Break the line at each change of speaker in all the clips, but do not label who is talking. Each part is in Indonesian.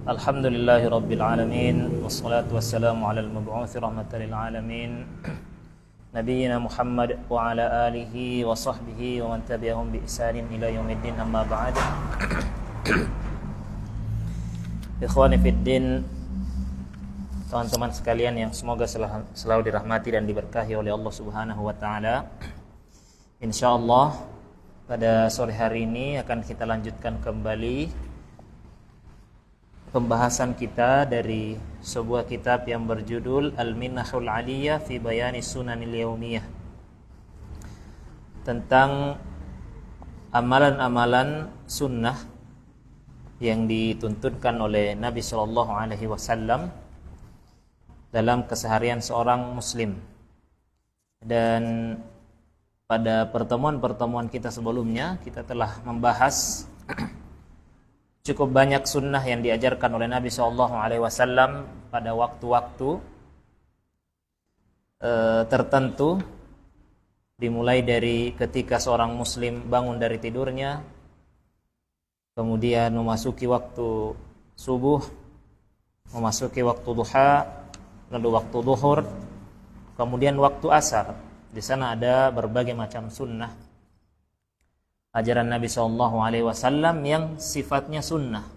Alhamdulillahi Rabbil Alamin, wassalatu wassalamu ala al-mab'uthi rahmatan lil alamin, nabiyyina Muhammad wa ala alihi wa sahbihi wa man tabi'ahum bi ihsanin ila yaumiddin, amma ba'd. Ikhwani fid din, teman-teman sekalian yang semoga selalu dirahmati dan diberkahi oleh Allah Subhanahu wa taala. Insyaallah pada sore hari ini akan kita lanjutkan kembali pembahasan kita dari sebuah kitab yang berjudul Al-Minnahul Aliyah fi Bayani Sunanil Yaumiyah, tentang amalan-amalan sunnah yang dituntunkan oleh Nabi Shallallahu Alaihi Wasallam dalam keseharian seorang muslim. Dan pada pertemuan-pertemuan kita sebelumnya kita telah membahas cukup banyak sunnah yang diajarkan oleh Nabi SAW pada waktu-waktu tertentu, dimulai dari ketika seorang muslim bangun dari tidurnya, kemudian memasuki waktu subuh, memasuki waktu duha, lalu waktu zuhur, kemudian waktu asar. Di sana ada berbagai macam sunnah ajaran Nabi SAW yang sifatnya sunnah.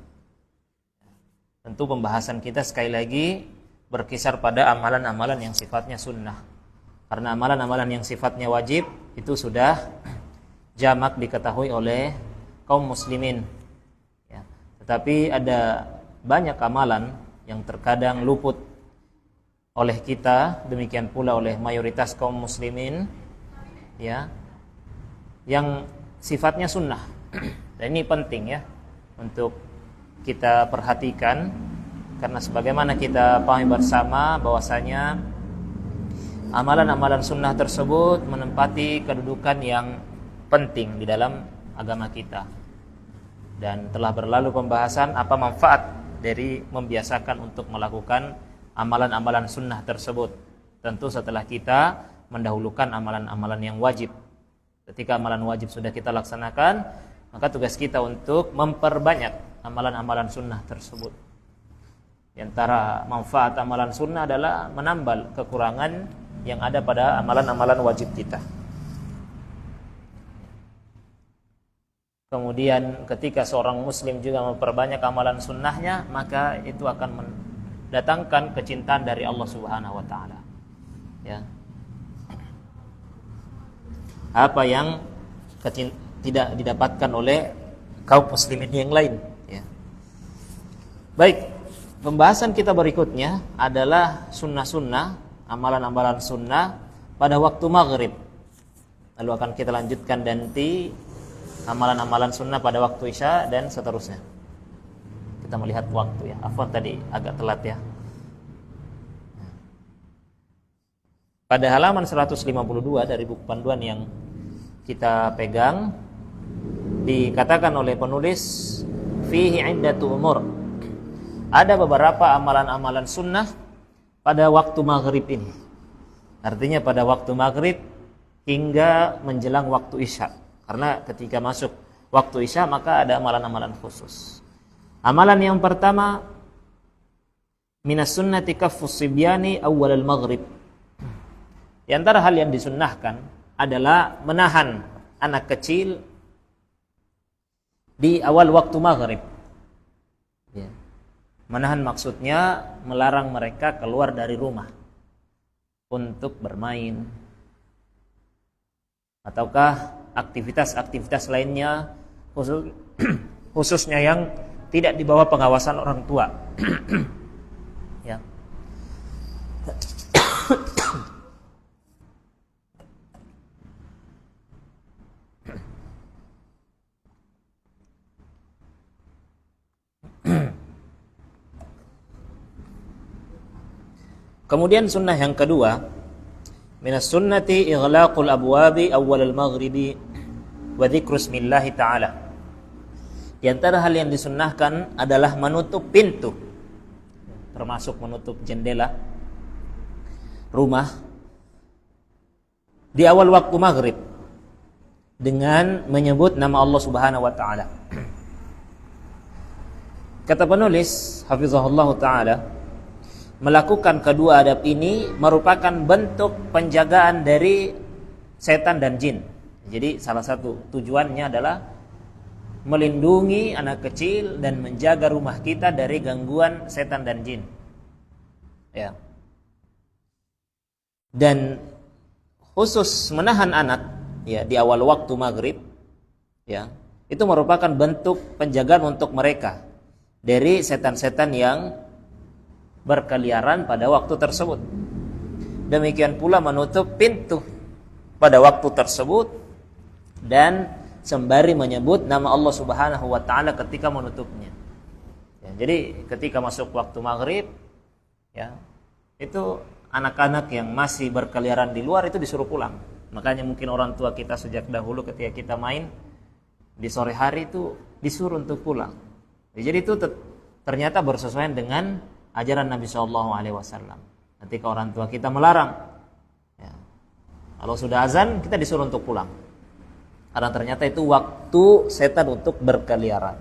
Tentu pembahasan kita sekali lagi berkisar pada amalan-amalan yang sifatnya sunnah, karena amalan-amalan yang sifatnya wajib itu sudah jamak diketahui oleh kaum muslimin ya. Tetapi ada banyak amalan yang terkadang luput oleh kita, demikian pula oleh mayoritas kaum muslimin ya, yang sifatnya sunnah. Dan ini penting ya untuk kita perhatikan, karena sebagaimana kita pahami bersama bahwasanya amalan-amalan sunnah tersebut menempati kedudukan yang penting di dalam agama kita. Dan telah berlalu pembahasan apa manfaat dari membiasakan untuk melakukan amalan-amalan sunnah tersebut. Tentu setelah kita mendahulukan amalan-amalan yang wajib. Ketika amalan wajib sudah kita laksanakan, maka tugas kita untuk memperbanyak amalan-amalan sunnah tersebut. Di antara manfaat amalan sunnah adalah menambal kekurangan yang ada pada amalan-amalan wajib kita. Kemudian ketika seorang muslim juga memperbanyak amalan sunnahnya, maka itu akan mendatangkan kecintaan dari Allah Subhanahu wa taala. Ya. Apa yang tidak didapatkan oleh kaum muslimin yang lain ya. Baik, pembahasan kita berikutnya adalah sunnah-sunnah, amalan-amalan sunnah pada waktu maghrib. Lalu akan kita lanjutkan nanti amalan-amalan sunnah pada waktu isya dan seterusnya. Kita melihat waktu ya. Afwan tadi agak telat ya. Pada halaman 152 dari buku panduan yang kita pegang, dikatakan oleh penulis fihi iddatu umur, ada beberapa amalan-amalan sunnah pada waktu maghrib ini. Artinya pada waktu maghrib hingga menjelang waktu isya, karena ketika masuk waktu isya maka ada amalan-amalan khusus. Amalan yang pertama, minas sunnati kaffus sibyani awwal al-maghrib. Di antara hal yang disunnahkan adalah menahan anak kecil di awal waktu maghrib ya. Menahan maksudnya melarang mereka keluar dari rumah untuk bermain ataukah aktivitas-aktivitas lainnya, khususnya yang tidak di bawah pengawasan orang tua ya. Kemudian sunnah yang kedua, minas sunnati ighlaqul abwabi awwal al-maghribi wa dzikru ismillah ta'ala. Di antara hal yang disunnahkan adalah menutup pintu, termasuk menutup jendela rumah di awal waktu maghrib dengan menyebut nama Allah Subhanahu wa taala. Kata penulis hafizahullah taala, melakukan kedua adab ini merupakan bentuk penjagaan dari setan dan jin. Jadi salah satu tujuannya adalah melindungi anak kecil dan menjaga rumah kita dari gangguan setan dan jin. Ya. Dan khusus menahan anak ya di awal waktu maghrib ya, itu merupakan bentuk penjagaan untuk mereka dari setan-setan yang berkeliaran pada waktu tersebut. Demikian pula menutup pintu pada waktu tersebut dan sembari menyebut nama Allah Subhanahu wa taala ketika menutupnya. Ya, jadi ketika masuk waktu maghrib ya, itu anak-anak yang masih berkeliaran di luar itu disuruh pulang. Makanya mungkin orang tua kita sejak dahulu ketika kita main di sore hari itu disuruh untuk pulang. Jadi itu ternyata bersesuaian dengan ajaran Nabi SAW. Ketika orang tua kita melarang, ya, kalau sudah azan kita disuruh untuk pulang. Karena ternyata itu waktu setan untuk berkeliaran.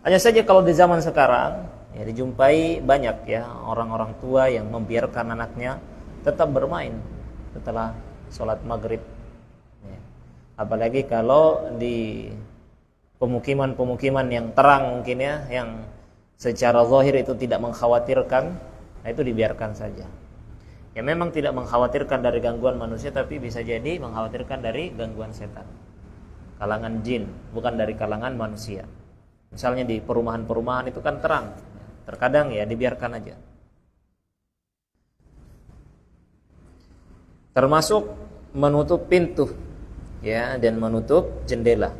Hanya saja kalau di zaman sekarang ya, dijumpai banyak ya orang-orang tua yang membiarkan anaknya tetap bermain setelah sholat maghrib. Ya. Apalagi kalau di pemukiman-pemukiman yang terang mungkin ya, yang secara zahir itu tidak mengkhawatirkan, nah itu dibiarkan saja. Ya memang tidak mengkhawatirkan dari gangguan manusia, tapi bisa jadi mengkhawatirkan dari gangguan setan, kalangan jin, bukan dari kalangan manusia. Misalnya di perumahan-perumahan itu kan terang, terkadang ya dibiarkan aja. Termasuk menutup pintu ya dan menutup jendela.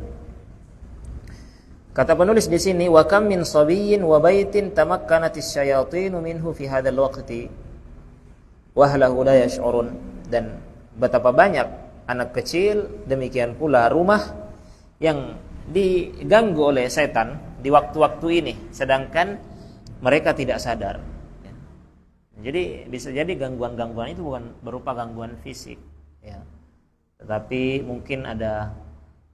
Kata penulis di sini, wa kam min sabiyyin wa baitin tamakkanatis syayatin minhu fi hadzal waqti wahlahu la yash'urun. Dan betapa banyak anak kecil, demikian pula rumah yang diganggu oleh setan di waktu-waktu ini, sedangkan mereka tidak sadar. Jadi bisa jadi gangguan-gangguan itu bukan berupa gangguan fisik, ya, tetapi mungkin ada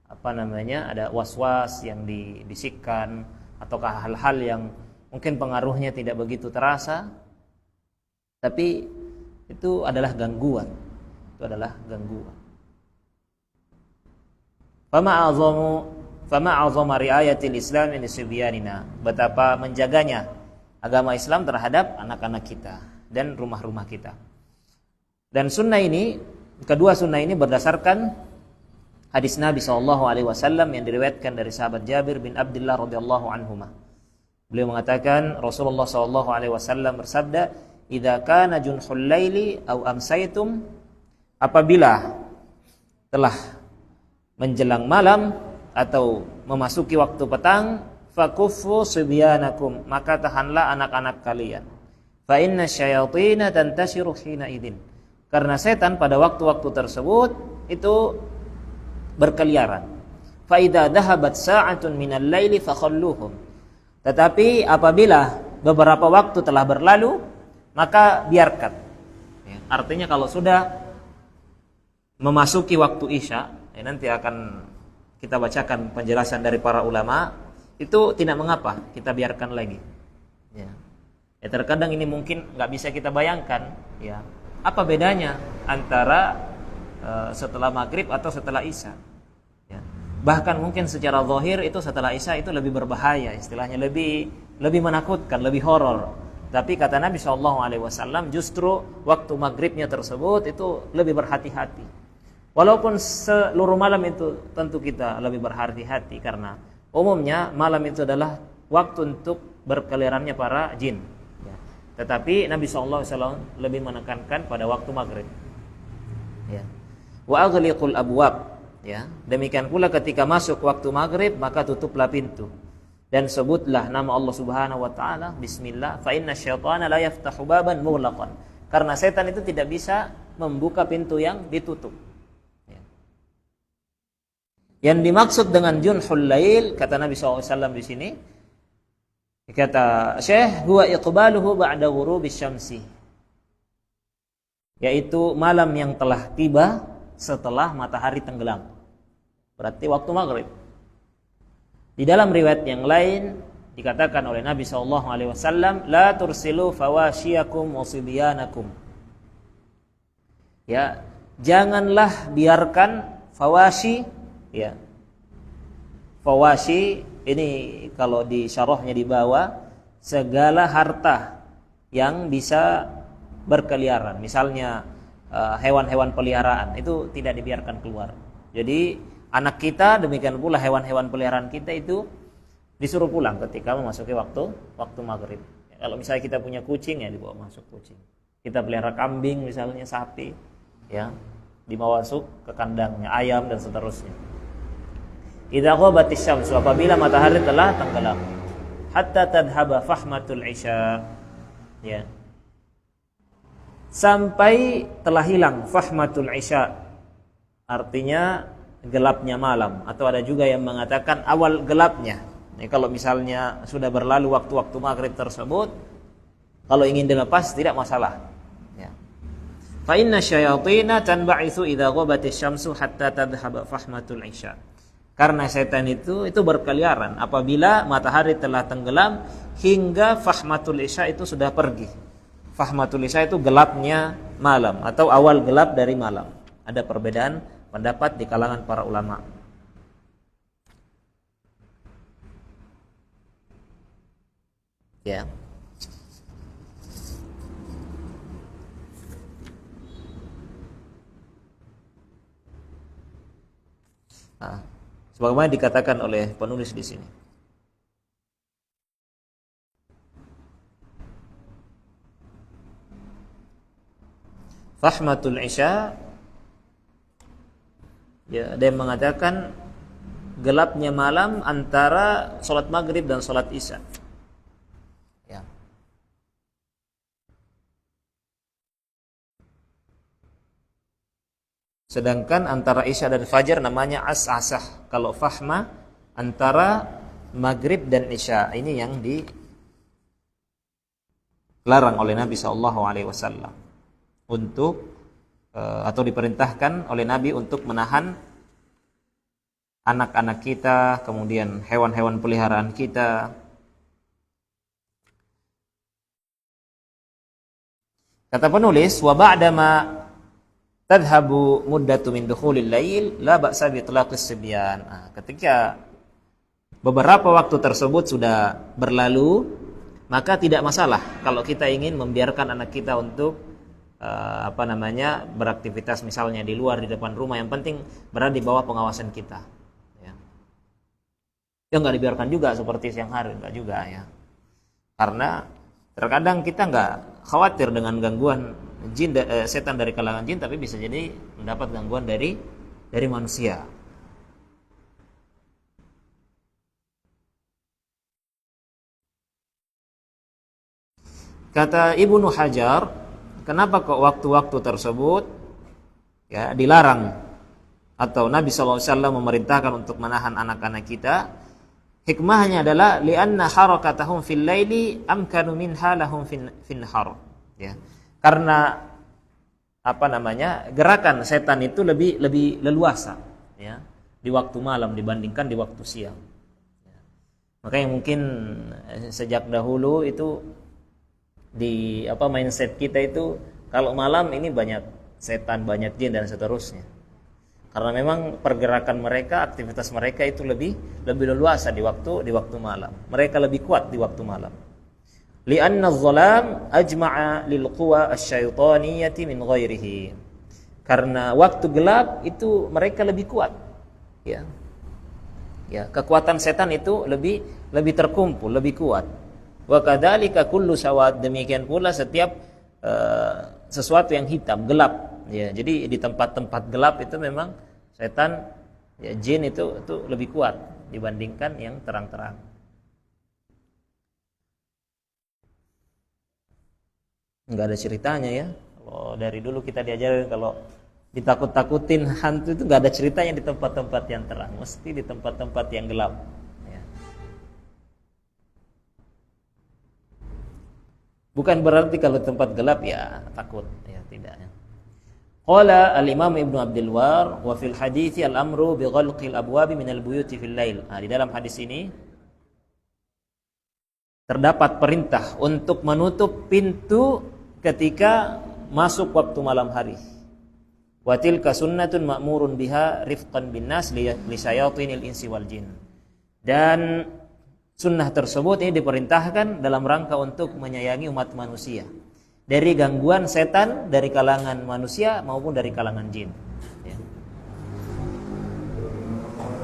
ada was-was yang dibisikkan, ataukah hal-hal yang mungkin pengaruhnya tidak begitu terasa, tapi itu adalah gangguan. Itu adalah gangguan. Fama a'zama riayatil Islam li sibyanina. Betapa menjaganya agama Islam terhadap anak-anak kita dan rumah-rumah kita. Dan sunnah ini, kedua sunnah ini berdasarkan hadis Nabi SAW yang diriwayatkan dari sahabat Jabir bin Abdullah radhiyallahu anhuma. Beliau mengatakan Rasulullah SAW bersabda, "Idza kana junhul laili aw amsaytum," apabila telah menjelang malam atau memasuki waktu petang, fakuffu sibyanakum, maka tahanlah anak-anak kalian. Fa inna syayatina tantashiru hina idzin, karena setan pada waktu-waktu tersebut itu berkeliaran. Fa idza dhahabat sa'atun minal laili fakhalluhum, tetapi apabila beberapa waktu telah berlalu, maka biarkan. Ya, artinya kalau sudah memasuki waktu Isya, ya nanti akan kita bacakan penjelasan dari para ulama, itu tidak mengapa kita biarkan lagi. Ya, terkadang ini mungkin nggak bisa kita bayangkan, ya, apa bedanya antara setelah maghrib atau setelah Isya. Ya. Bahkan mungkin secara zahir itu setelah Isya itu lebih berbahaya, istilahnya lebih menakutkan, lebih horor. Tapi kata Nabi SAW, justru waktu maghribnya tersebut itu lebih berhati-hati. Walaupun seluruh malam itu tentu kita lebih berhati-hati, karena umumnya malam itu adalah waktu untuk berkeliarannya para jin. Ya. Tetapi Nabi SAW lebih menekankan pada waktu maghrib. Ya. Wa aghliqul abwab. Ya. Demikian pula ketika masuk waktu maghrib, maka tutuplah pintu. Dan sebutlah nama Allah Subhanahu wa taala, bismillah, fa inna syaitana la yaftahu baban mughlaqan. Karena setan itu tidak bisa membuka pintu yang ditutup. Ya. Yang dimaksud dengan junhul lail, kata Nabi SAW di sini, kata Syekh, huwa iqbaluhu ba'da ghurubis syamsi, yaitu malam yang telah tiba setelah matahari tenggelam. Berarti waktu maghrib. Di dalam riwayat yang lain dikatakan oleh Nabi SAW, la tursilu fawashiyakum wa sibyanakum. Ya, janganlah biarkan fawashi, ya. Fawashi ini kalau di syarahnya di bawah, segala harta yang bisa berkeliaran. Misalnya hewan-hewan peliharaan itu tidak dibiarkan keluar. Jadi anak kita, demikian pula hewan-hewan peliharaan kita itu disuruh pulang ketika memasuki waktu maghrib. Kalau misalnya kita punya kucing, ya dibawa masuk kucing. Kita pelihara kambing misalnya, sapi, ya dibawa masuk ke kandangnya, ayam dan seterusnya. Idza ghabatis syamsu, apabila matahari telah tenggelam, hatta tadhhaba fahmatul isya, ya, sampai telah hilang fahmatul isya, artinya gelapnya malam, atau ada juga yang mengatakan awal gelapnya. Ini kalau misalnya sudah berlalu waktu-waktu maghrib tersebut, kalau ingin dilepas tidak masalah. Ya. Fa inna syayatina tanba'itsu idza ghabatis syamsu hatta tadhhaba fahmatul isya. Karena setan itu berkeliaran apabila matahari telah tenggelam hingga fahmatul isya itu sudah pergi. Fahmatul isya itu gelapnya malam atau awal gelap dari malam. Ada perbedaan pendapat di kalangan para ulama. Ya. Nah, sebagaimana dikatakan oleh penulis di sini. Fahmatul isya, ya, ada yang mengatakan gelapnya malam antara sholat maghrib dan sholat isya. Ya. Sedangkan antara isya dan fajar namanya as-asah. Kalau fahma antara maghrib dan isya, ini yang dilarang oleh Nabi SAW untuk atau diperintahkan oleh Nabi untuk menahan anak-anak kita, kemudian hewan-hewan peliharaan kita. Kata penulis, wa ba'dama tadhhabu muddatu min dukhulil lail la ba'sa bi itlaqis sibyan. Nah, ketika beberapa waktu tersebut sudah berlalu, maka tidak masalah kalau kita ingin membiarkan anak kita untuk beraktivitas misalnya di luar, di depan rumah, yang penting berada di bawah pengawasan kita. Ya, nggak dibiarkan juga seperti siang hari, nggak juga ya. Karena terkadang kita nggak khawatir dengan gangguan jin, setan dari kalangan jin, tapi bisa jadi mendapat gangguan dari manusia. Kata Ibnu Hajar, kenapa kok waktu-waktu tersebut ya dilarang atau Nabi SAW memerintahkan untuk menahan anak-anak kita? Hikmahnya adalah li'anna harakatahum fil laili amkanu minha lahum fin nahar. Ya. Karena gerakan setan itu lebih leluasa ya di waktu malam dibandingkan di waktu siang. Ya. Makanya mungkin sejak dahulu itu di mindset kita itu kalau malam ini banyak setan, banyak jin dan seterusnya. Karena memang pergerakan mereka, aktivitas mereka itu lebih leluasa di waktu malam. Mereka lebih kuat di waktu malam. Li'anna adh-dhalam ajma'a lil quwa asy-syaitaniyati min ghairihi. Karena waktu gelap itu mereka lebih kuat. Ya. Ya, kekuatan setan itu lebih terkumpul, lebih kuat. Wa kadzalika kullu sawad, demikian pula setiap sesuatu yang hitam, gelap. Ya, jadi di tempat-tempat gelap itu memang setan, ya, jin itu lebih kuat dibandingkan yang terang-terang. Enggak ada ceritanya ya. Kalau dari dulu kita diajarin kalau ditakut-takutin hantu itu enggak ada ceritanya di tempat-tempat yang terang, mesti di tempat-tempat yang gelap. Bukan berarti kalau tempat gelap ya takut, ya tidak. Qala al-Imam Ibnu Abdul War wa fil hadithi al-amru bi ghalqil abwabi minal buyuti fil lail. Nah, di dalam hadis ini terdapat perintah untuk menutup pintu ketika masuk waktu malam hari. Wa tilka sunnatun ma'murun biha rifqan bin nas li syayatinil insi wal jin. Dan sunnah tersebut ini diperintahkan dalam rangka untuk menyayangi umat manusia dari gangguan setan dari kalangan manusia maupun dari kalangan jin, ya.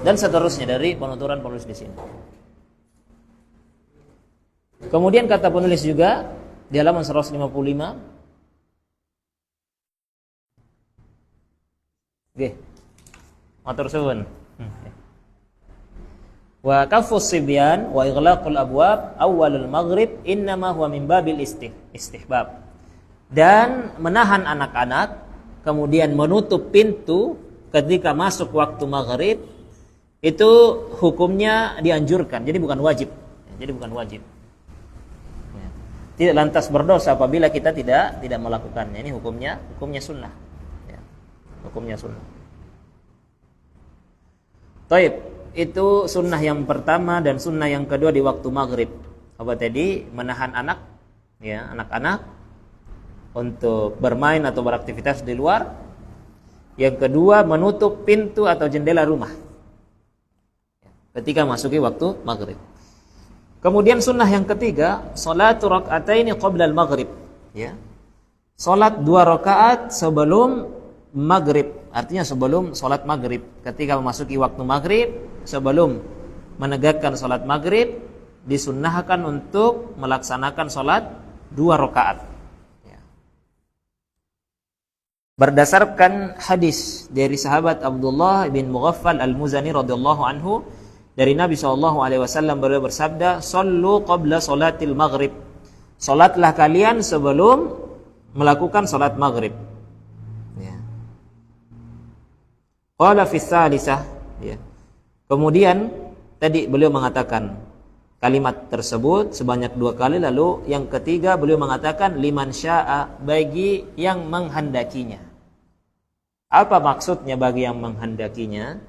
Dan seterusnya dari penuturan penulis di sini. Kemudian kata penulis juga di halaman 155, nggih, matur suwun. Wa kafus sibyan wa ighlaqul abwab awalul maghrib innama huwa min babil istihbab. Dan menahan anak-anak kemudian menutup pintu ketika masuk waktu maghrib itu hukumnya dianjurkan, jadi bukan wajib. Jadi bukan wajib. Tidak lantas berdosa apabila kita tidak melakukannya. Ini hukumnya sunnah. Ya. Hukumnya sunnah. Taib, itu sunnah yang pertama dan sunnah yang kedua di waktu maghrib. Apa tadi? Menahan anak, ya, anak-anak untuk bermain atau beraktivitas di luar. Yang kedua, menutup pintu atau jendela rumah ketika masuki waktu maghrib. Kemudian sunnah yang ketiga, salatu rak'ataini qabla al-maghrib, ya. Salat 2 rakaat sebelum maghrib, artinya sebelum salat maghrib. Ketika memasuki waktu maghrib, sebelum menegakkan salat maghrib, disunnahkan untuk melaksanakan salat 2 rakaat. Berdasarkan hadis dari sahabat Abdullah bin Mughaffal al-Muzani radhiyallahu anhu, dari Nabi SAW beliau bersabda, "Shallu qabla salatil maghrib." Salatlah kalian sebelum melakukan salat maghrib. Ya. Qala fi tsalisah, ya. Kemudian tadi beliau mengatakan kalimat tersebut sebanyak 2 kali, lalu yang ketiga beliau mengatakan liman syaa, bagi yang menghendakinya. Apa maksudnya bagi yang menghendakinya?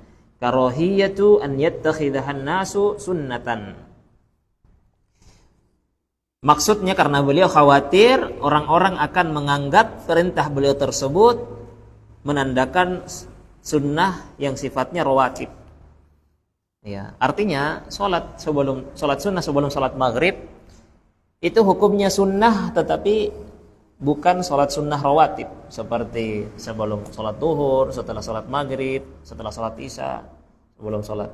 Karahiyatu an yattakhidahan nasu sunnatan. Maksudnya karena beliau khawatir orang-orang akan menganggap perintah beliau tersebut menandakan sunnah yang sifatnya rawatib. Ya, artinya salat sunnah sebelum salat maghrib itu hukumnya sunnah, tetapi bukan salat sunnah rawatib seperti sebelum salat zuhur, setelah salat maghrib, setelah salat isya, sebelum salat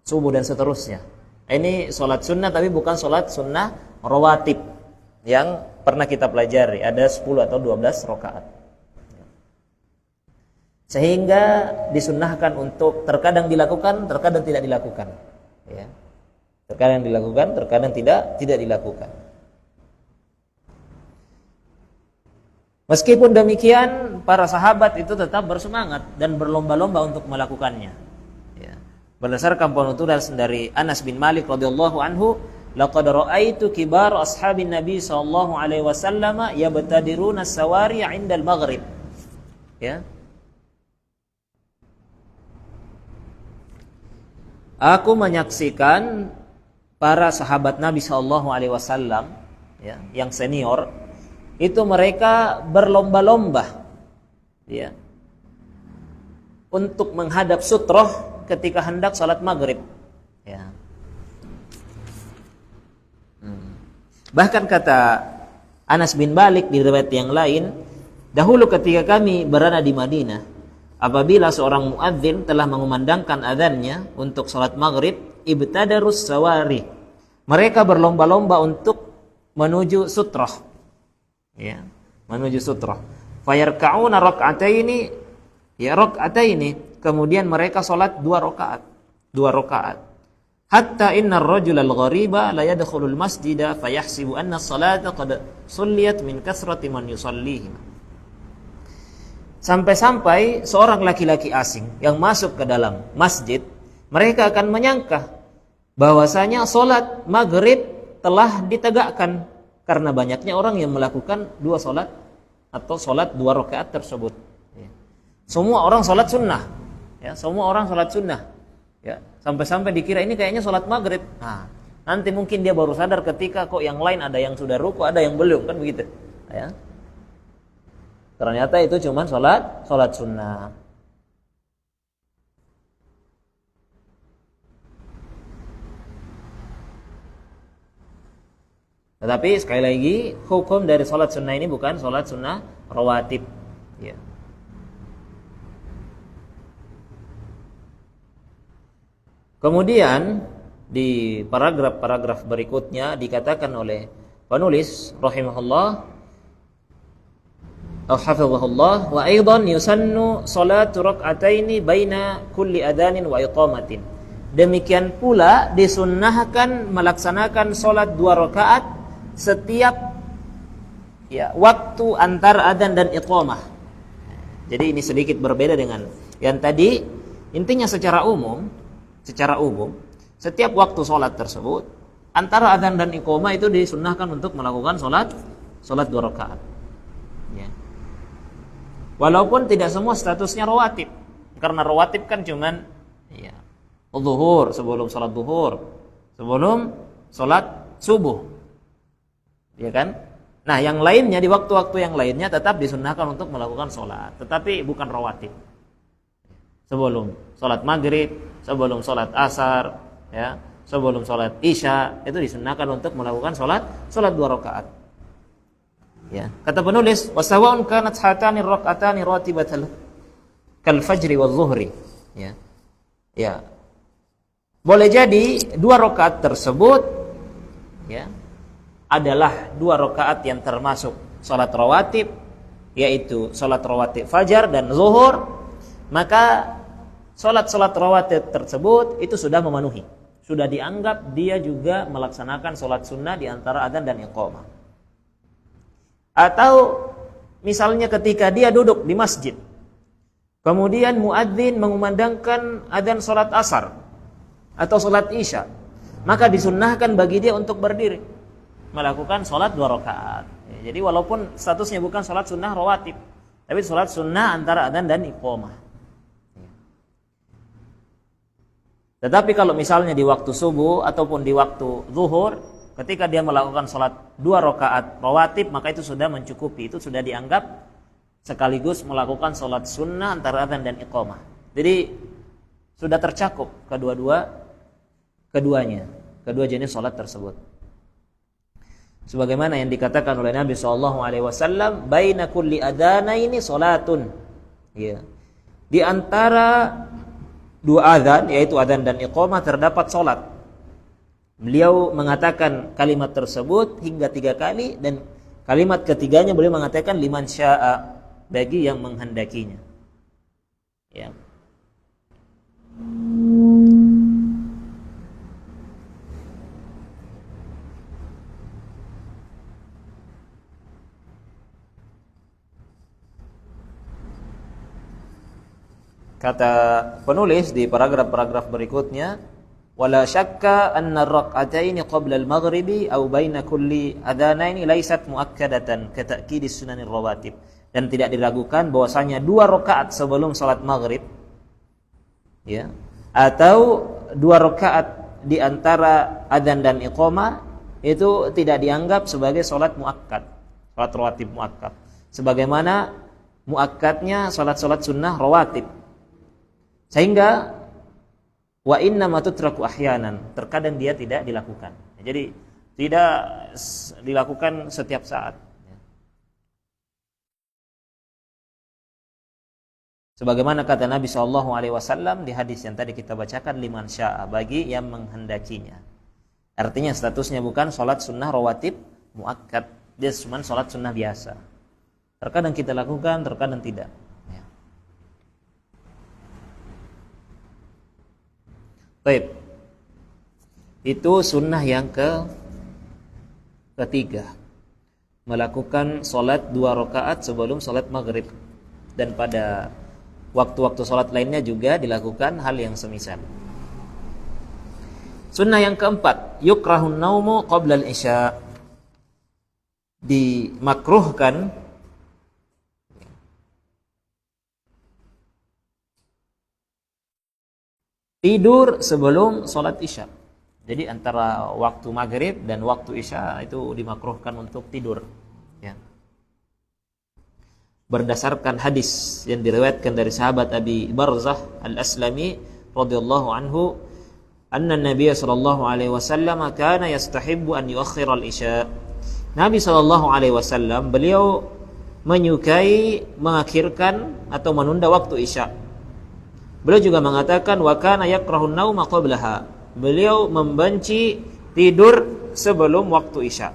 subuh dan seterusnya. Ini salat sunnah tapi bukan salat sunnah rawatib yang pernah kita pelajari, ada 10 atau 12 rakaat. Sehingga disunnahkan untuk terkadang dilakukan, terkadang tidak dilakukan, ya. Terkadang dilakukan, terkadang tidak dilakukan. Meskipun demikian, para sahabat itu tetap bersemangat dan berlomba-lomba untuk melakukannya. Ya. Berdasarkan penuturan dari Anas bin Malik radhiyallahu anhu, laqad ra'aitu kibar ashabin Nabi sallallahu alaihi wasallam yabtadiruna as-sawari 'inda al-maghrib. Ya. Aku menyaksikan para sahabat Nabi sallallahu alaihi wasallam, ya, yang senior itu mereka berlomba-lomba, ya, untuk menghadap sutroh ketika hendak salat maghrib, ya. Bahkan kata Anas bin Malik di riwayat yang lain, dahulu ketika kami berada di Madinah, apabila seorang muadzin telah mengumandangkan adzannya untuk salat maghrib, ibtadarus sawari, mereka berlomba-lomba untuk menuju sutroh, ya, menuju sutrah. Fayarka'una rak'ataini, ya, rak'ataini, kemudian mereka salat 2 rakaat. Hatta innar rajulal ghariba la yadkhulul masjida fayahsibu anna as-salata qad sulliyat min kasrati man yusallihi. Sampai-sampai seorang laki-laki asing yang masuk ke dalam masjid, mereka akan menyangka bahwasanya salat maghrib telah ditegakkan karena banyaknya orang yang melakukan 2 salat atau sholat 2 rakaat tersebut. Ya. Semua orang sholat sunnah, ya, semua orang sholat sunnah, ya, sampai-sampai dikira ini kayaknya sholat maghrib. Nah, nanti mungkin dia baru sadar ketika kok yang lain ada yang sudah ruku, ada yang belum, kan begitu. Ya. Ternyata itu cuma sholat sunnah. Tetapi sekali lagi hukum dari sholat sunnah ini bukan sholat sunnah rawatib. Ya. Kemudian di paragraf berikutnya dikatakan oleh penulis rahimahullah atau hafizahullah, wa aidan yusannu salatu rak'ataini baina kulli adzanin wa iqamatin. Demikian pula disunnahkan melaksanakan salat 2 rakaat setiap ya waktu antara adzan dan iqamah. Jadi ini sedikit berbeda dengan yang tadi. Intinya secara umum setiap waktu salat tersebut antara adzan dan iqamah itu disunnahkan untuk melakukan salat 2 rakaat. Ya. Walaupun tidak semua statusnya rawatib. Karena rawatib kan cuman ya zuhur, sebelum salat zuhur, sebelum salat subuh. Ya kan? Nah, yang lainnya di waktu-waktu yang lainnya tetap disunnahkan untuk melakukan sholat, tetapi bukan rawatib. Sebelum sholat maghrib, sebelum sholat asar, ya, sebelum sholat isya itu disunnahkan untuk melakukan sholat 2 rakaat. Ya, kata penulis, wasawaun kanat hatani rak'atani ratibatal kal fajri wal zuhri. Ya. Ya. Boleh jadi 2 rakaat tersebut ya adalah 2 rakaat yang termasuk salat rawatib, yaitu salat rawatib fajar dan zuhur, maka salat-salat rawatib tersebut itu sudah memenuhi, sudah dianggap dia juga melaksanakan salat sunnah di antara adzan dan iqamah. Atau misalnya ketika dia duduk di masjid, kemudian muadzin mengumandangkan adzan salat asar atau salat isya, maka disunnahkan bagi dia untuk berdiri melakukan sholat 2 rakaat. Ya, jadi walaupun statusnya bukan sholat sunnah rawatib, tapi sholat sunnah antara adzan dan iqamah. Ya. Tetapi kalau misalnya di waktu subuh ataupun di waktu zuhur, ketika dia melakukan sholat 2 rakaat rawatib, maka itu sudah mencukupi, itu sudah dianggap sekaligus melakukan sholat sunnah antara adzan dan iqamah. Jadi sudah tercakup keduanya, kedua jenis sholat tersebut. Sebagaimana yang dikatakan oleh Nabi SAW, baina kulli adzanaini salatun. Ya. Di antara 2 adzan, yaitu adzan dan iqamah, terdapat salat. Beliau mengatakan kalimat tersebut hingga 3 kali, dan kalimat ketiganya beliau mengatakan liman syaa, bagi yang menghendakinya. Ya. Kata penulis di paragraf berikutnya, wala syakka anna ar-rak'ataini qabla al-maghribi aw baina kulli adhanaini laysat muakkadatan ka ta'kidis sunanir rawatib. Dan tidak diragukan bahwasanya 2 rakaat sebelum salat maghrib ya atau 2 rakaat di antara adzan dan iqamah itu tidak dianggap sebagai salat muakkad, salat rawatib muakkad. Sebagaimana muakkadnya salat-salat sunnah rawatib. Sehingga wa inna ma tutraku ahyanan, terkadang dia tidak dilakukan. Jadi tidak dilakukan setiap saat. Sebagaimana kata Nabi SAW di hadis yang tadi kita bacakan, liman syaa, bagi yang menghendakinya. Artinya statusnya bukan sholat sunnah rawatib muakkad, dia cuma sholat sunnah biasa. Terkadang kita lakukan, terkadang tidak. Baik. Itu sunnah yang ketiga, melakukan sholat 2 rakaat sebelum sholat maghrib. Dan pada waktu-waktu sholat lainnya juga dilakukan hal yang semisal. Sunnah yang keempat, yukrahun naumu qabla al-isya. Dimakruhkan tidur sebelum sholat isya. Jadi antara waktu maghrib dan waktu isya itu dimakruhkan untuk tidur. Ya. Berdasarkan hadis yang diriwayatkan dari sahabat Abi Barzah Al-Aslami radhiyallahu anhu, anna Nabi sallallahu alaihi wasallam kana yastahibbu an yuakhkhira al-isya. Nabi sallallahu alaihi wasallam beliau menyukai mengakhirkan atau menunda waktu isya. Beliau juga mengatakan wa kana yakrahu an-nauma qablaha. Beliau membenci tidur sebelum waktu isya.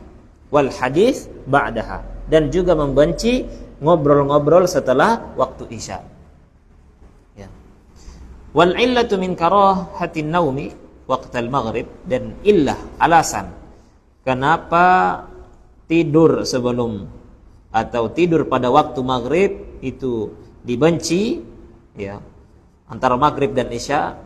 Wal hadis ba'daha, dan juga membenci ngobrol-ngobrol setelah waktu isya. Ya. Wal illatu min karahatin naumi waqtal maghrib, dan illah, alasan kenapa tidur sebelum atau tidur pada waktu maghrib itu dibenci, ya, antara maghrib dan isya,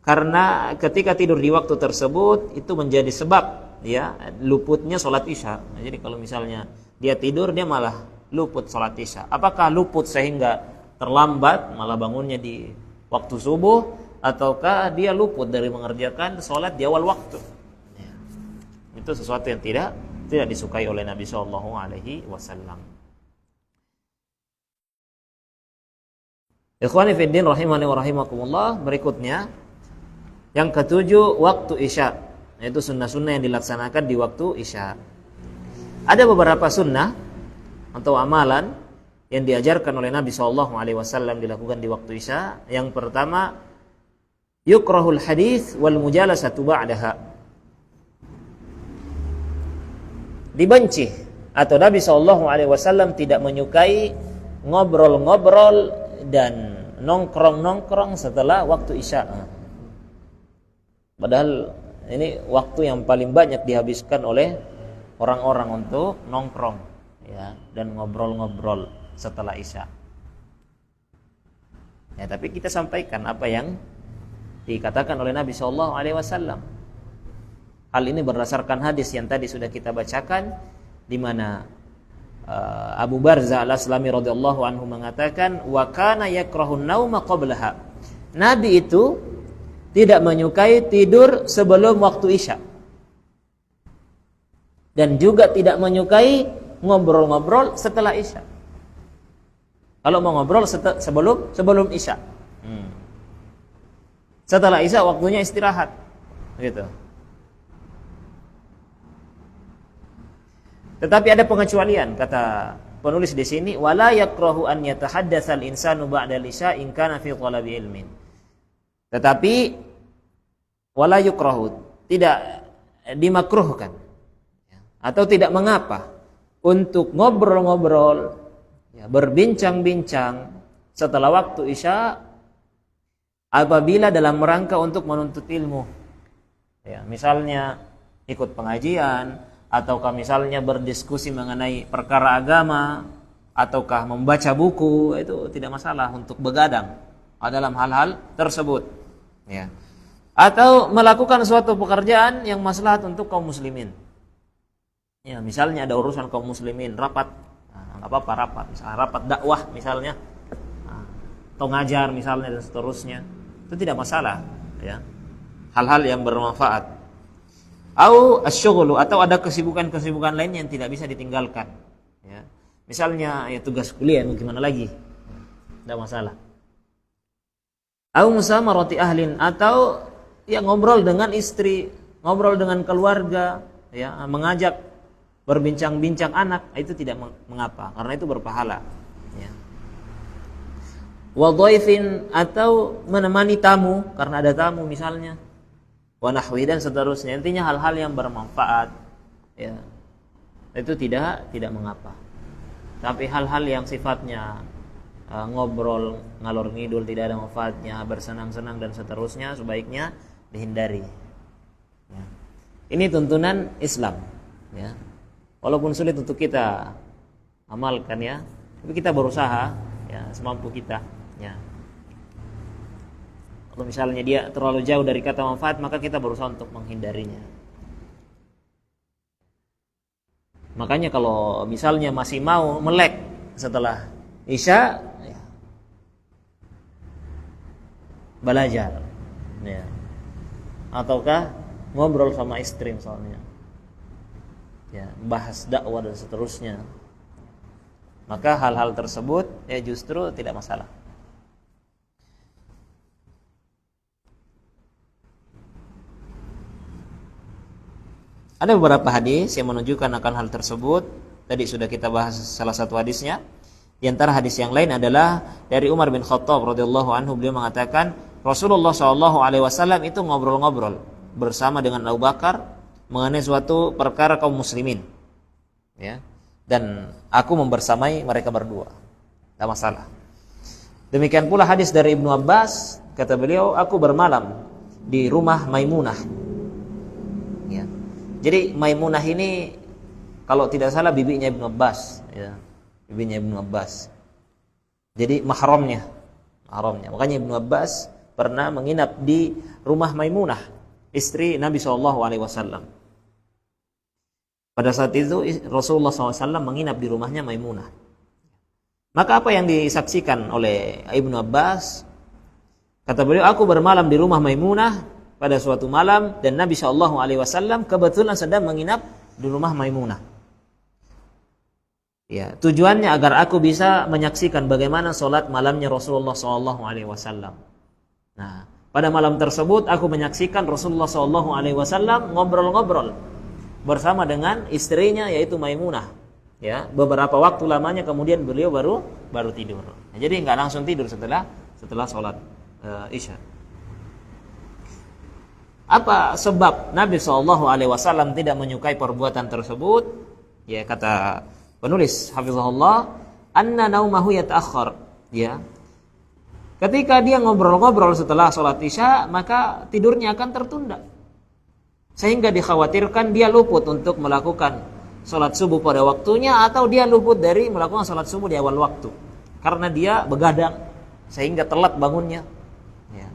karena ketika tidur di waktu tersebut itu menjadi sebab, ya, luputnya sholat isya. Nah, jadi kalau misalnya dia tidur, dia malah luput sholat isya. Apakah luput sehingga terlambat malah bangunnya di waktu subuh, ataukah dia luput dari mengerjakan sholat di awal waktu? Ya. Itu sesuatu yang tidak disukai oleh Nabi Shallallahu Alaihi Wasallam. Ikhwani fiddin rahimani wa rahimakumullah. Berikutnya yang ketujuh, waktu isya, yaitu sunnah-sunnah yang dilaksanakan di waktu isya. Ada beberapa sunnah atau amalan yang diajarkan oleh Nabi SAW dilakukan di waktu isya. Yang pertama, yukrahul hadits wal mujalasatu ba'daha. Dibenci atau Nabi SAW tidak menyukai ngobrol-ngobrol dan nongkrong-nongkrong setelah waktu isya. Padahal ini waktu yang paling banyak dihabiskan oleh orang-orang untuk nongkrong, ya, dan ngobrol-ngobrol setelah isya. Ya, tapi kita sampaikan apa yang dikatakan oleh Nabi SAW. Hal ini berdasarkan hadis yang tadi sudah kita bacakan, di mana Abu Barzah Al-Aslami radhiyallahu anhu mengatakan, wa kana yakrahun nauma qablaha. Nabi itu tidak menyukai tidur sebelum waktu isya, dan juga tidak menyukai ngobrol-ngobrol setelah isya. Kalau mau ngobrol sebelum isya, setelah isya waktunya istirahat, gitu. Tetapi ada pengecualian, kata penulis di sini, wala yakrahu an yatahaddatsal insanu ba'da al-isya in kana fi thalabi ilmin. Tetapi wala yukrahu, tidak dimakruhkan atau tidak mengapa untuk ngobrol-ngobrol, ya, berbincang-bincang setelah waktu isya apabila dalam rangka untuk menuntut ilmu, ya, misalnya ikut pengajian, ataukah misalnya berdiskusi mengenai perkara agama, ataukah membaca buku, itu tidak masalah untuk begadang dalam hal-hal tersebut, ya. Atau melakukan suatu pekerjaan yang maslahat untuk kaum muslimin, ya, misalnya ada urusan kaum muslimin, rapat, nggak apa-apa rapat, misalnya rapat dakwah misalnya, atau ngajar misalnya dan seterusnya, itu tidak masalah, ya, hal-hal yang bermanfaat. Au asyghulu, atau ada kesibukan-kesibukan lain yang tidak bisa ditinggalkan, ya, misalnya ya tugas kuliah, gimana lagi, tidak masalah. Au musamarati ahlin, atau ya ngobrol dengan istri, ngobrol dengan keluarga, ya, mengajak berbincang-bincang anak, itu tidak mengapa, karena itu berpahala, ya. Wa dhaifin, atau menemani tamu karena ada tamu misalnya, wa nahwi, dan seterusnya. Intinya hal-hal yang bermanfaat, ya, itu tidak mengapa. Tapi hal-hal yang sifatnya ngobrol ngalor ngidul, tidak ada manfaatnya, bersenang-senang dan seterusnya, sebaiknya dihindari, ya. Ini tuntunan Islam, ya. Walaupun sulit untuk kita amalkan, ya, tapi kita berusaha, ya, semampu kita, ya. Kalau misalnya dia terlalu jauh dari kata manfaat, maka kita berusaha untuk menghindarinya. Makanya kalau misalnya masih mau melek setelah isya, ya, belajar, Ya. Ataukah ngobrol sama istri misalnya. Ya, bahas dakwah dan seterusnya. Maka hal-hal tersebut ya justru tidak masalah. Ada beberapa hadis yang menunjukkan akan hal tersebut. Tadi sudah kita bahas salah satu hadisnya. Di antara hadis yang lain adalah dari Umar bin Khattab radhiyallahu anhu, beliau mengatakan Rasulullah SAW itu ngobrol-ngobrol bersama dengan Abu Bakar mengenai suatu perkara kaum muslimin. Ya. Dan aku membersamai mereka berdua. Tidak masalah. Demikian pula hadis dari Ibnu Abbas, kata beliau, aku bermalam di rumah Maimunah. Ya. Jadi Maimunah ini kalau tidak salah bibinya Ibnu Abbas, ya. Bibinya Ibnu Abbas. Jadi mahramnya. Makanya Ibnu Abbas pernah menginap di rumah Maimunah, istri Nabi SAW. Pada saat itu Rasulullah SAW menginap di rumahnya Maimunah. Maka apa yang disaksikan oleh Ibnu Abbas? Kata beliau, aku bermalam di rumah Maimunah pada suatu malam dan Nabi SAW kebetulan sedang menginap di rumah Maimunah. Ya, tujuannya agar aku bisa menyaksikan bagaimana solat malamnya Rasulullah SAW. Nah, pada malam tersebut aku menyaksikan Rasulullah SAW ngobrol-ngobrol bersama dengan istrinya yaitu Maimunah. Ya, beberapa waktu lamanya kemudian beliau baru tidur. Nah, jadi nggak langsung tidur setelah solat Isya. Apa sebab Nabi SAW tidak menyukai perbuatan tersebut? Ya, kata penulis hafizahullah, anna naumahu yata'akhkhar. Ya. Ketika dia ngobrol-ngobrol setelah sholat Isya, maka tidurnya akan tertunda. Sehingga dikhawatirkan dia luput untuk melakukan sholat subuh pada waktunya, atau dia luput dari melakukan sholat subuh di awal waktu. Karena dia begadang sehingga telat bangunnya. Ya.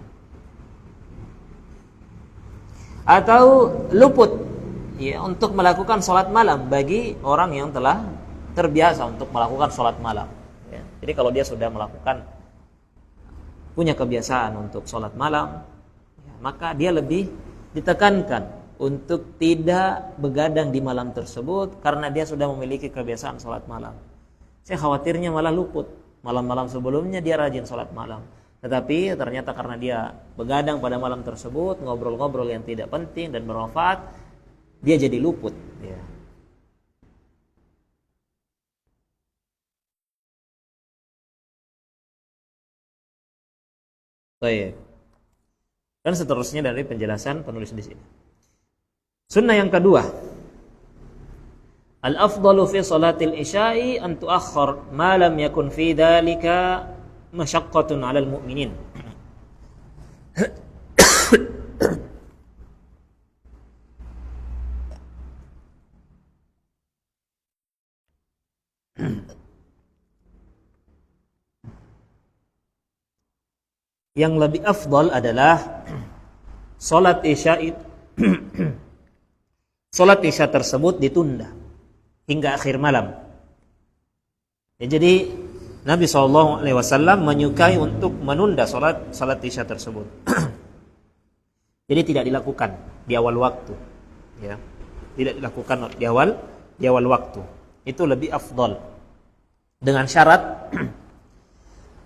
Atau luput ya, untuk melakukan sholat malam bagi orang yang telah terbiasa untuk melakukan sholat malam. Ya. Jadi kalau dia sudah punya kebiasaan untuk sholat malam, ya, maka dia lebih ditekankan untuk tidak begadang di malam tersebut karena dia sudah memiliki kebiasaan sholat malam. Saya khawatirnya malah luput. Malam-malam sebelumnya dia rajin sholat malam, tetapi ternyata karena dia begadang pada malam tersebut, ngobrol-ngobrol yang tidak penting dan bermanfaat, dia jadi luput. Ya. Baik. Dan seterusnya dari penjelasan penulis di sini. Sunnah yang kedua, al-afdalu fi salatil isya'i an tuakhkhar ma lam yakun fi dzalika masyaqqatun 'alal mu'minin. Yang lebih afdal adalah salat Isya tersebut ditunda hingga akhir malam. Ya, jadi Nabi SAW menyukai untuk menunda salat Isya tersebut. Jadi tidak dilakukan di awal waktu. Ya. Tidak dilakukan di awal waktu. Itu lebih afdal. Dengan syarat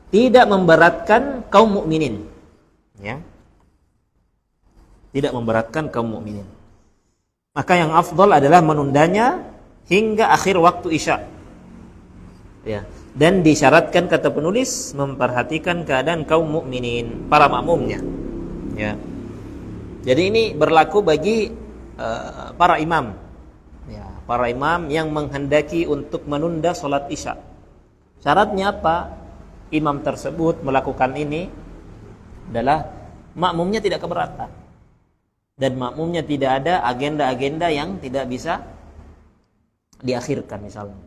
tidak memberatkan kaum mukminin. Ya. Tidak memberatkan kaum mukminin. Maka yang afdal adalah menundanya hingga akhir waktu Isya. Ya. Dan disyaratkan, kata penulis, memperhatikan keadaan kaum mukminin, para makmumnya. Ya. Jadi ini berlaku bagi para imam. Ya, para imam yang menghendaki untuk menunda salat Isya. Syaratnya apa? Imam tersebut melakukan ini adalah makmumnya tidak keberatan dan makmumnya tidak ada agenda-agenda yang tidak bisa diakhirkan misalnya.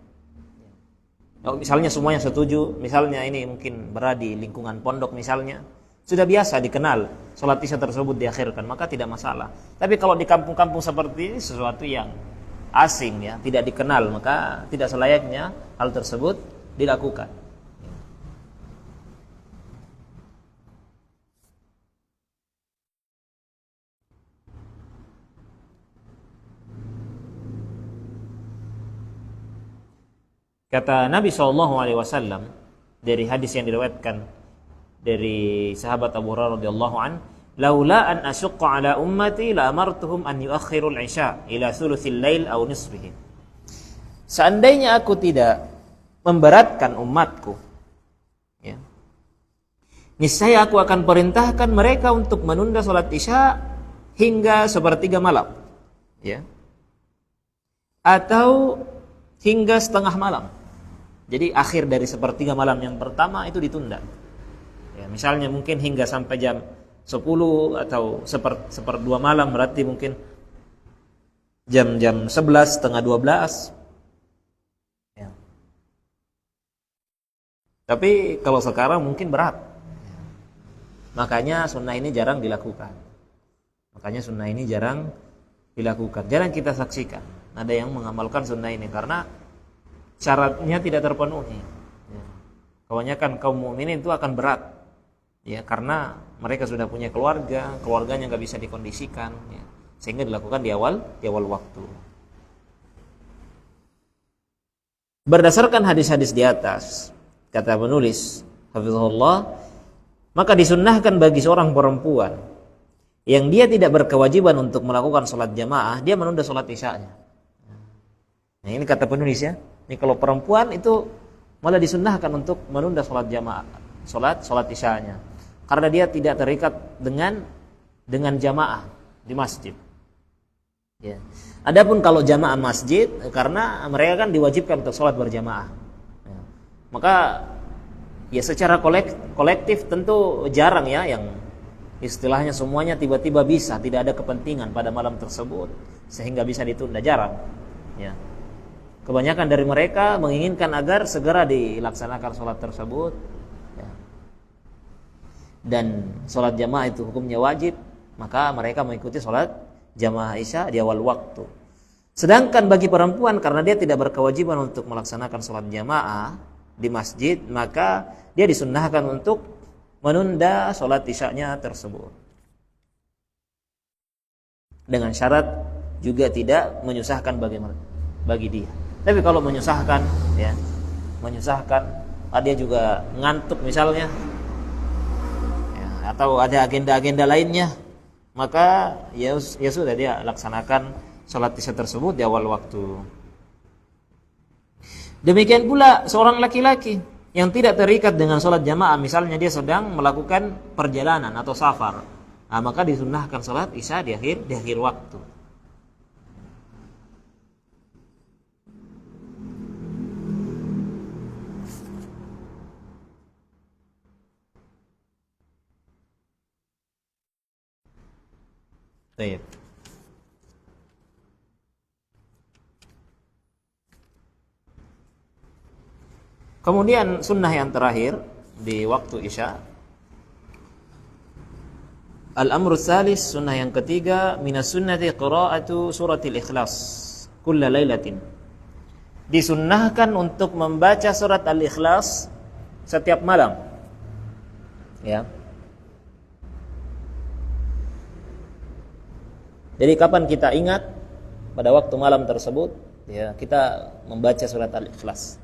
Misalnya semuanya setuju, misalnya ini mungkin berada di lingkungan pondok misalnya, sudah biasa dikenal salat Isya tersebut diakhirkan, maka tidak masalah. Tapi kalau di kampung-kampung seperti ini sesuatu yang asing ya, tidak dikenal, maka tidak selayaknya hal tersebut dilakukan. Kata Nabi SAW dari hadis yang diriwayatkan dari sahabat Abu Hurairah radhiyallahu an, "Laula an asyqa ala ummati la amartuhum an yuakhirul isya ila thuluthil lail aw nisfihi." Seandainya aku tidak memberatkan umatku, ya, niscaya aku akan perintahkan mereka untuk menunda salat isya hingga sepertiga malam, ya, atau hingga setengah malam. Jadi akhir dari sepertiga malam yang pertama itu ditunda. Ya, misalnya mungkin hingga sampai jam 10 atau seperdua malam, berarti mungkin jam 11, setengah 12. Ya. Tapi kalau sekarang mungkin berat. Makanya sunnah ini jarang dilakukan. Jarang kita saksikan ada yang mengamalkan sunnah ini karena syaratnya tidak terpenuhi. Ya. Kebanyakan kaum mukminin itu akan berat, ya, karena mereka sudah punya keluarganya nggak bisa dikondisikan, ya, sehingga dilakukan di awal waktu. Berdasarkan hadis-hadis di atas, kata penulis hafizahullah, maka disunnahkan bagi seorang perempuan yang dia tidak berkewajiban untuk melakukan sholat jamaah, dia menunda sholat isya'nya. Nah, ini kata penulis, ya. Ini kalau perempuan itu malah disunnahkan untuk menunda sholat jamaah, sholat isya'nya, karena dia tidak terikat dengan jamaah di masjid. Ya. Adapun kalau jamaah masjid, karena mereka kan diwajibkan untuk sholat berjamaah, ya, maka ya secara kolektif tentu jarang, ya, yang istilahnya semuanya tiba-tiba bisa, tidak ada kepentingan pada malam tersebut sehingga bisa ditunda, jarang, ya. Kebanyakan dari mereka menginginkan agar segera dilaksanakan sholat tersebut, ya. Dan sholat jamaah itu hukumnya wajib, maka mereka mengikuti sholat jamaah isya di awal waktu. Sedangkan bagi perempuan, karena dia tidak berkewajiban untuk melaksanakan sholat jamaah di masjid, maka dia disunnahkan untuk menunda sholat isyanya tersebut, dengan syarat juga tidak menyusahkan bagi dia. Tapi kalau menyusahkan, ya, dia juga ngantuk misalnya, ya, atau ada agenda-agenda lainnya, maka ya sudah, dia laksanakan sholat isya tersebut di awal waktu. Demikian pula seorang laki-laki yang tidak terikat dengan sholat jamaah, misalnya dia sedang melakukan perjalanan atau safar, nah, maka disunnahkan sholat isya di akhir waktu. Baik. Kemudian sunnah yang terakhir di waktu isya, al-amru tsalis, sunnah yang ketiga, minas sunnati qira'atu suratil ikhlas kulla lailatin. Disunnahkan untuk membaca surat al-ikhlas setiap malam, ya. Jadi kapan kita ingat pada waktu malam tersebut, ya, kita membaca surat al-ikhlas.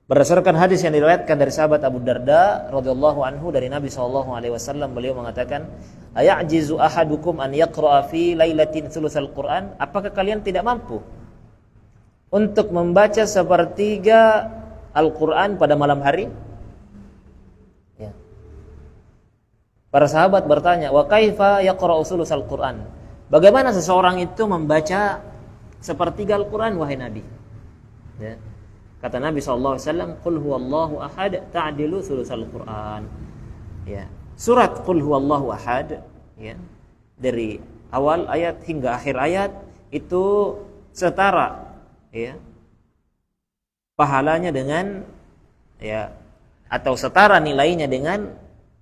Berdasarkan hadis yang diriwayatkan dari sahabat Abu Darda radhiyallahu anhu dari Nabi SAW, beliau mengatakan, "Aya'jizu ahadukum an yaqra'a fi lailatin thulutsal Qur'an?" Apakah kalian tidak mampu untuk membaca sepertiga Al-Qur'an pada malam hari? Ya. Para sahabat bertanya, "Wa kaifa yaqra'u thulutsal Qur'an?" Bagaimana seseorang itu membaca sepertiga Al-Qur'an, wahai Nabi? Ya. Kata Nabi SAW, "Qul huwallahu ahad ta'dilu thulutsal Qur'an." Ya. Surat Qul huwallahu ahad, ya, dari awal ayat hingga akhir ayat itu setara, ya, pahalanya dengan, ya, atau setara nilainya dengan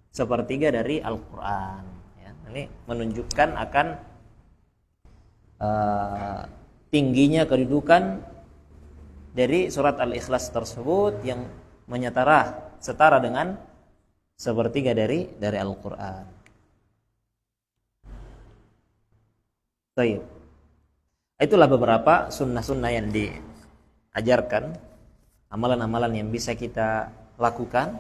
sepertiga dari Al-Qur'an, ya. Ini menunjukkan akan tingginya kedudukan dari surat Al-Ikhlas tersebut yang setara dengan sepertiga dari Al-Qur'an. Baik. Itulah beberapa sunnah-sunnah yang ajarkan amalan-amalan yang bisa kita lakukan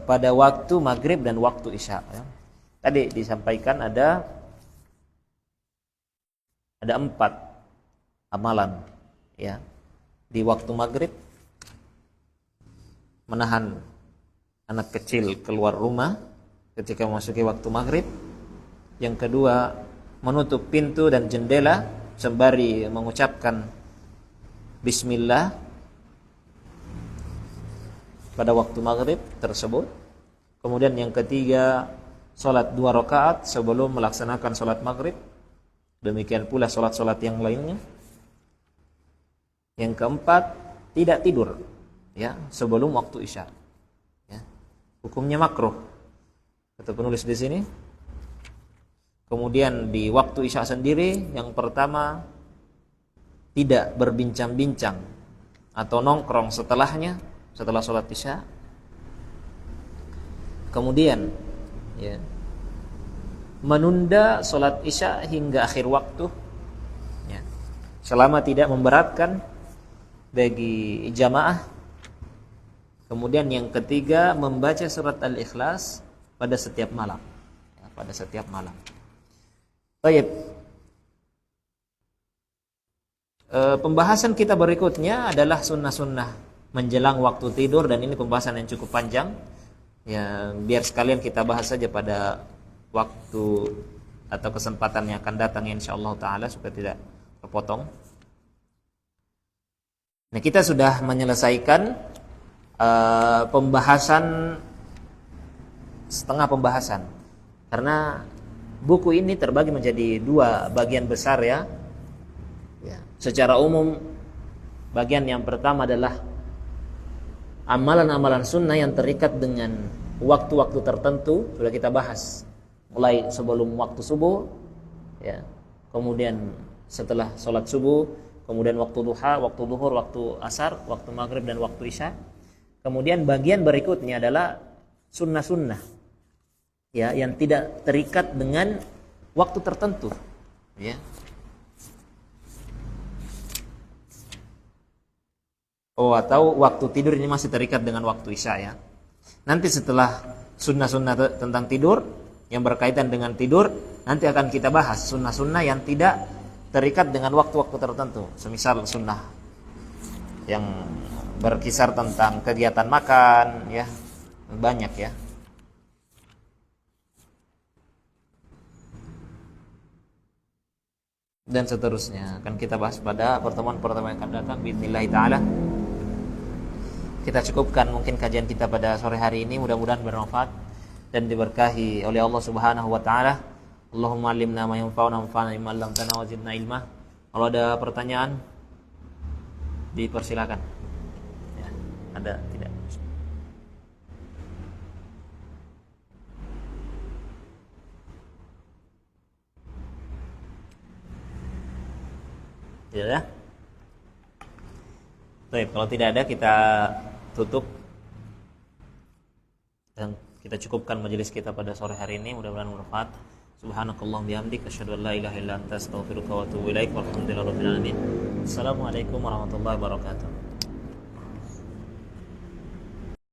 pada waktu maghrib dan waktu isya. Tadi disampaikan ada 4 amalan ya. Di waktu maghrib menahan anak kecil keluar rumah ketika memasuki waktu maghrib. Yang kedua, menutup pintu dan jendela sembari mengucapkan bismillah pada waktu maghrib tersebut. Kemudian yang ketiga, salat 2 rakaat sebelum melaksanakan salat maghrib. Demikian pula salat-salat yang lainnya. Yang keempat, tidak tidur ya sebelum waktu isya. Ya. Hukumnya makruh kata penulis di sini. Kemudian di waktu isya sendiri, yang pertama, tidak berbincang-bincang atau nongkrong setelahnya, setelah sholat isya. Kemudian ya, menunda sholat isya hingga akhir waktu ya, selama tidak memberatkan bagi jamaah. Kemudian yang ketiga, membaca surat Al-Ikhlas pada setiap malam ya, pada setiap malam. Baik. Pembahasan kita berikutnya adalah sunnah-sunnah menjelang waktu tidur, dan ini pembahasan yang cukup panjang. Ya, biar sekalian kita bahas saja pada waktu atau kesempatan yang akan datang insyaallah taala supaya tidak terpotong. Nah, kita sudah menyelesaikan pembahasan, setengah pembahasan. Karena buku ini terbagi menjadi 2 bagian besar ya. Secara umum, bagian yang pertama adalah amalan-amalan sunnah yang terikat dengan waktu-waktu tertentu, sudah kita bahas. Mulai sebelum waktu subuh ya, kemudian setelah sholat subuh, kemudian waktu duha, waktu duhur, waktu asar, waktu maghrib dan waktu isya. Kemudian bagian berikutnya adalah sunnah-sunnah ya, yang tidak terikat dengan waktu tertentu ya. Atau waktu tidur ini masih terikat dengan waktu isya ya. Nanti setelah sunnah-sunnah tentang tidur yang berkaitan dengan tidur, nanti akan kita bahas sunnah-sunnah yang tidak terikat dengan waktu-waktu tertentu. Semisal sunnah yang berkisar tentang kegiatan makan ya, banyak ya. Dan seterusnya akan kita bahas pada pertemuan-pertemuan yang akan datang bismillah taala. Kita cukupkan mungkin kajian kita pada sore hari ini, mudah-mudahan bermanfaat dan diberkahi oleh Allah Subhanahu wa taala. Allahumma 'allimna ma yanfa'una wanfa'na bima 'allamtana wa zidna ilma. Kalau ada pertanyaan dipersilakan. Ya, ada tidak? Tidak ya? Baik, kalau tidak ada kita tutup dan kita cukupkan majelis kita pada sore hari ini, mudah-mudahan bermanfaat. Subhanakallahumma bihamdika asyhadu an la ilaha illa anta astaghfiruka wa atubu ilaik. Walhamdulillahirabbil alamin. Assalamualaikum warahmatullahi wabarakatuh.